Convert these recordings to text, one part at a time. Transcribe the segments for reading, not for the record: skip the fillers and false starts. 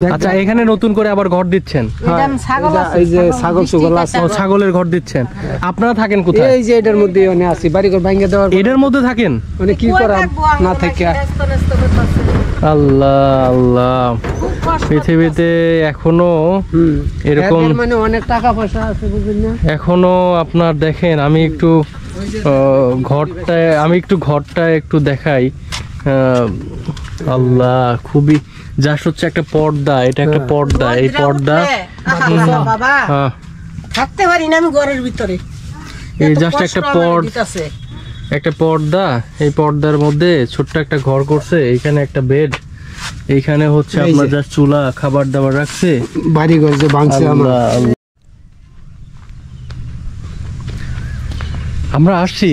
আচ্ছা, এখানে নতুন করে আবার ঘর দিচ্ছেন? এই যে ছাগল সুগল আছে, ছাগলের ঘর দিচ্ছেন। আপনারা থাকেন কোথায়? এই যে এটার মধ্যে অনে আছি, বাড়ি ঘর ভাঙিয়ে দেওয়ার এটার মধ্যে থাকেন? মানে কি করা না থাকে। আল্লাহ আল্লাহ, পৃথিবীতে এখনো এরকম মানে অনেক টাকা পয়সা আছে, বুঝলেন না? এখনো আপনার দেখেন, আমি একটু ঘরটা একটু দেখাই। আল্লাহ, খুবই জাস্ট হচ্ছে একটা পর্দা, এটা একটা পর্দা। এই পর্দা থাকতে পারি না আমি ঘরের ভিতরে। এই জাস্ট একটা পর্দা। এই পর্দার মধ্যে ছোট্ট একটা ঘর করছে, এইখানে একটা বেড, এইখানে হচ্ছে আপনার জাস্ট চুলা, খাবার দাবার রাখছে। বাড়ি ঘর যে ভাঙছে। আমরা আসছি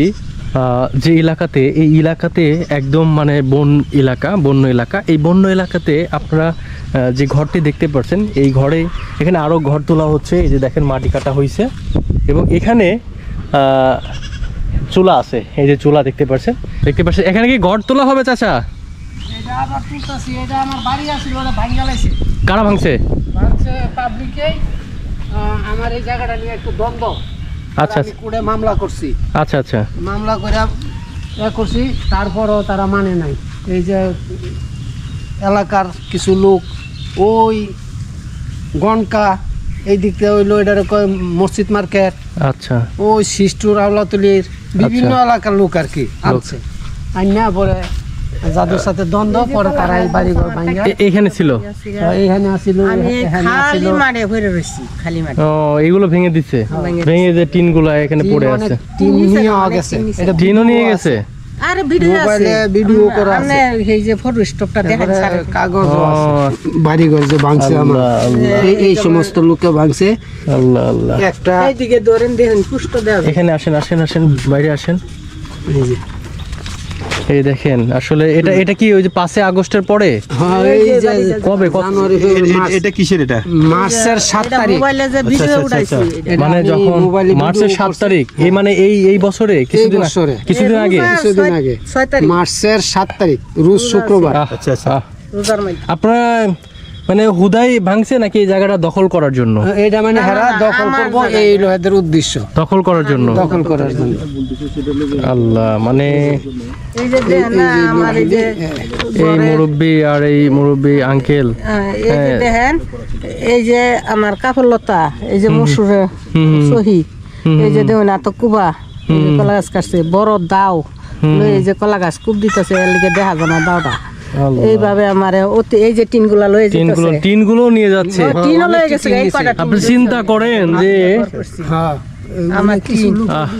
যে এলাকাতে, এই এলাকাতে একদম মানে বন্য এলাকা। এই বন্য এলাকাতে আপনারা যে ঘরটি দেখতে পাচ্ছেন, এই ঘরে এখানে আরো ঘর তোলা হচ্ছে। এই যে দেখেন, মাটি কাটা হয়েছে এবং এখানে চুলা আছে। এই যে চুলা দেখতে পাচ্ছেন। এখানে কি ঘর তোলা হবে চাচা? কারা ভাঙছে? আমার এই জায়গাটা নিয়ে একটু দ্বন্দ্ব। আচ্ছা, কোর্টে মামলা করছি। আচ্ছা আচ্ছা, মামলা করে করছি, তারপরও তারা মানে নাই। এই যে এলাকার কিছু লোক ওই গনকা এই দিক থেকে হইলো, এটার কয় মসজিদ মার্কেট, আচ্ছা, ওই শিষ্টুর আওলাতলির বিভিন্ন এলাকার লোক আর কি আছে। আইনা পরে যাদের সাথে দ্বন্দ্ব, পরে তারা এই বাড়ি ঘর ভাঙিয়া এখানে ছিল, এখানে আসিল, খালি মাঠে ভরে রইছি, খালি মাঠে। ও, এগুলো ভেঙে দিছে, ভেঙে যে টিন গুলা এখানে পড়ে আছে। টিন নিয়ে গেছে, এটা টিনও নিয়ে গেছে। আরে ভিডিও আছে, মোবাইলে ভিডিও করা আছে। এই যে ফটো স্টপটা দেখেন, কাগজ আছে। বাড়ি ঘর যে ভাঙছে আমার, এই সমস্ত লোকে ভাঙছে। আল্লাহ আল্লাহ, একটা এইদিকে ধরেন, দেখেন পুষ্ট দেওয়া। এখানে আসেন, বাইরে আসেন। এই দেখেন, আসলে এটা কি ওই যে 5 আগস্টের পরে? কবে? এটা কিসের? এটা মার্চের 7 তারিখ। মোবাইলে যে ভিডিও উঠাইছি, মানে যখন মার্চের 7 তারিখ, এই মানে এই বছরে কিছুদিন আগে, মার্চের 7 তারিখ রোজ শুক্রবার। আচ্ছা আচ্ছা, আপনারা মানে হুদাই ভাঙছে নাকি এই জায়গাটা দখল করার জন্য? এটা মানে হেরা দখল করব, এই এদের উদ্দেশ্য, দখল করার জন্য। আল্লাহ, মানে এই যে আমার এই যে এই মুরব্বি আর এই মুরব্বি আঙ্কেল, এই যে দেখেন, এই যে আমার কাপড়লতা, এই যে মসুরে সহি, এই যে দেখুন এত কুবা, কলা গাছ কাটছে, বড় দাও, এই যে কলা গাছ কুব দিতেছে, এর লিগে দেখা যায় না দাওটা। এইভাবে আমার এই যে টিনগুলা লয়ে যাচ্ছে, টিনগুলো নিয়ে যাচ্ছে, টিনও লয়ে গেছে। এই কয়টা আপনি চিন্তা করেন যে আমার টিন,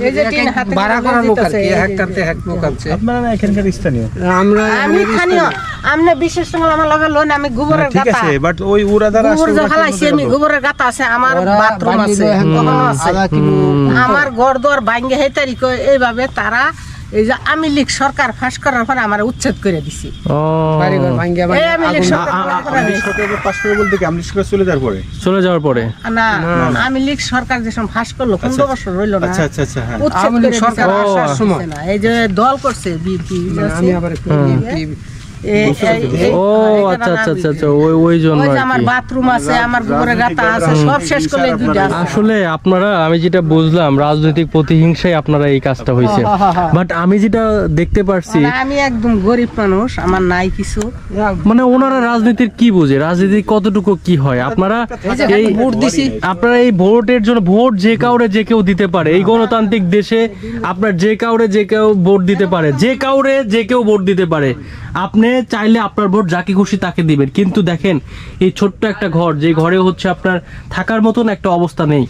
এই যে টিন হাতে ভাড়া করা লোক আর কি, হেক্টরতে হেক্টর লোক আছে। আপনারা না এখানকার স্থানীয়? আমি স্থানীয়। আমনে বিশেষ সময় আমার লগে লোন, আমি গোবরের গাতা, ঠিক আছে, বাট ওই উড়া দ্বারা গোবর জ্বালাইছি আমি, গোবরের গাতা আছে, আমার বাথরুম আছে, আমার ঘর দুয়ার ভাঙে এই তারিখ। এইভাবে তারা এই যে আমি লীগ সরকার ফাঁস করার পর আমার উচ্ছেদ করে দিছি। চলে যাওয়ার পরে না, আমি লীগ সরকার যে সময় ফাঁস করলো, 15 বছর রইল না, উচ্ছেদ করে সরকার আসার সময় এই যে দল করছে বিএনপি। আমার বাথরুম আছে, আমার গোবরের গাতা আছে, সব শেষ করলে দুইটা। আসলে আপনারা, আমি যেটা বুঝলাম, রাজনৈতিক প্রতিহিংসায় আপনারা এই কাজটা হয়েছে। বাট আমি যেটা দেখতে পারছি, আমি একদম গরিব মানুষ, আমার নাই কিছু। মানে ওনারা রাজনীতির কি বুঝে, রাজনীতি কতটুকু কি হয়? আপনারা এই ভোট দিছি, আপনারা এই ভোটের জন্য, ভোট যে কাউরে যে কেউ দিতে পারে। এই গণতান্ত্রিক দেশে আপনার যে কাউরে যে কেউ ভোট দিতে পারে, যে কাউরে যে কেউ ভোট দিতে পারে। আপনি চাইলে আপনার ভোট যাকে খুশি তাকে দিবেন, কিন্তু দেখেন এই ছোট্ট একটা ঘর, যে ঘরে হচ্ছে আপনার থাকার মতন একটা অবস্থা নেই।